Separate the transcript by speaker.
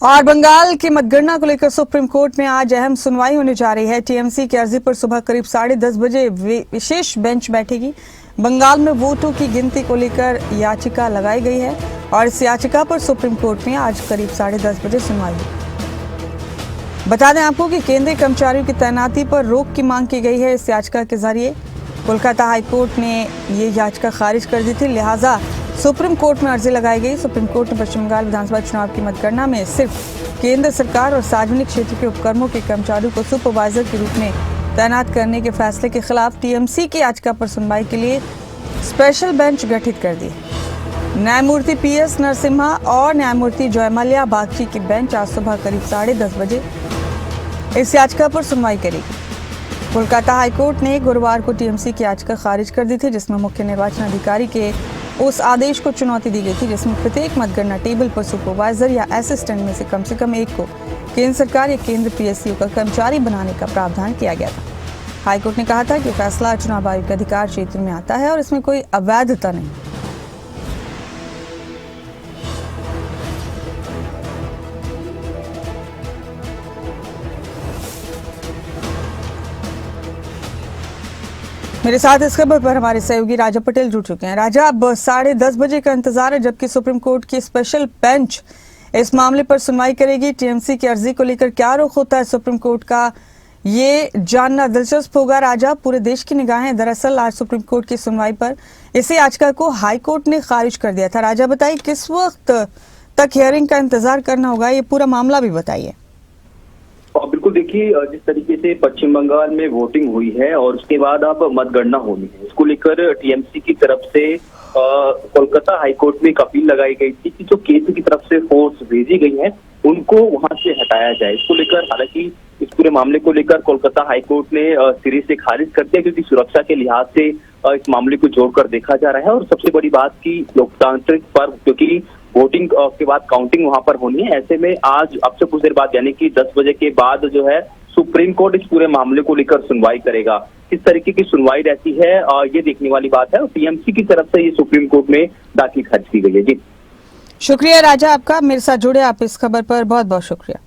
Speaker 1: और बंगाल की मतगणना को लेकर सुप्रीम कोर्ट में आज अहम सुनवाई होने जा रही है। टीएमसी की अर्जी पर सुबह करीब 10:30 बजे विशेष बेंच बैठेगी। बंगाल में वोटों की गिनती को लेकर याचिका लगाई गई है और इस याचिका पर सुप्रीम कोर्ट में आज करीब 10:30 बजे सुनवाई होगी। बता दें आपको कि केंद्रीय कर्मचारियों की तैनाती पर रोक की मांग की गई है। इस याचिका के जरिए कोलकाता हाईकोर्ट ने ये याचिका खारिज कर दी थी, लिहाजा सुप्रीम कोर्ट में अर्जी लगाई गई। सुप्रीम कोर्ट ने पश्चिम बंगाल विधानसभा चुनाव की मतगणना में सिर्फ केंद्र सरकार और सार्वजनिक क्षेत्र के उपक्रमों के कर्मचारियों को सुपरवाइजर के रूप में तैनात करने के फैसले के खिलाफ टीएमसी की याचिका पर सुनवाई के लिए स्पेशल बेंच गठित कर दी। न्यायमूर्ति PS नरसिम्हा और न्यायमूर्ति जयमाल्या बागची की बेंच आज सुबह करीब 10:30 बजे इस याचिका पर सुनवाई करेगी। कोलकाता हाईकोर्ट ने गुरुवार को टीएमसी की याचिका खारिज कर दी थी, जिसमें मुख्य निर्वाचन अधिकारी के उस आदेश को चुनौती दी गई थी जिसमें प्रत्येक मतगणना टेबल पर सुपरवाइजर या असिस्टेंट में से कम एक को केंद्र सरकार या केंद्र PSU का कर्मचारी बनाने का प्रावधान किया गया था। हाईकोर्ट ने कहा था कि फैसला चुनाव आयोग के अधिकार क्षेत्र में आता है और इसमें कोई अवैधता नहीं। मेरे साथ इस खबर पर हमारे सहयोगी राजा पटेल जुड़ चुके हैं। राजा, अब 10:30 बजे का इंतजार है, जबकि सुप्रीम कोर्ट की स्पेशल बेंच इस मामले पर सुनवाई करेगी। टीएमसी की अर्जी को लेकर क्या रुख होता है सुप्रीम कोर्ट का, ये जानना दिलचस्प होगा। राजा, पूरे देश की निगाहें दरअसल आज सुप्रीम कोर्ट की सुनवाई पर इसी याचिका को हाई कोर्ट ने खारिज कर दिया था। राजा, बताइए किस वक्त तक हियरिंग का इंतजार करना होगा, ये पूरा मामला भी बताइए।
Speaker 2: बिल्कुल, देखिए जिस तरीके से पश्चिम बंगाल में वोटिंग हुई है और उसके बाद अब मतगणना होनी है, इसको लेकर टीएमसी की तरफ से कोलकाता हाईकोर्ट में एक अपील लगाई गई थी कि जो केंद्र की तरफ से फोर्स भेजी गई है उनको वहां से हटाया जाए। इसको लेकर हालांकि इस पूरे मामले को लेकर कोलकाता हाईकोर्ट ने सिरे से खारिज कर दिया, क्योंकि सुरक्षा के लिहाज से इस मामले को जोड़कर देखा जा रहा है। और सबसे बड़ी बात की लोकतांत्रिक पर्व, क्योंकि वोटिंग के बाद काउंटिंग वहां पर होनी है, ऐसे में आज अब से कुछ देर बाद यानी कि 10 बजे के बाद जो है सुप्रीम कोर्ट इस पूरे मामले को लेकर सुनवाई करेगा। किस तरीके की सुनवाई रहती है ये देखने वाली बात है और टीएमसी की तरफ से ये सुप्रीम कोर्ट में दाखिल खारिज की गई है। जी
Speaker 1: शुक्रिया राजा आपका, मेरे साथ जुड़े आप इस खबर पर बहुत बहुत शुक्रिया।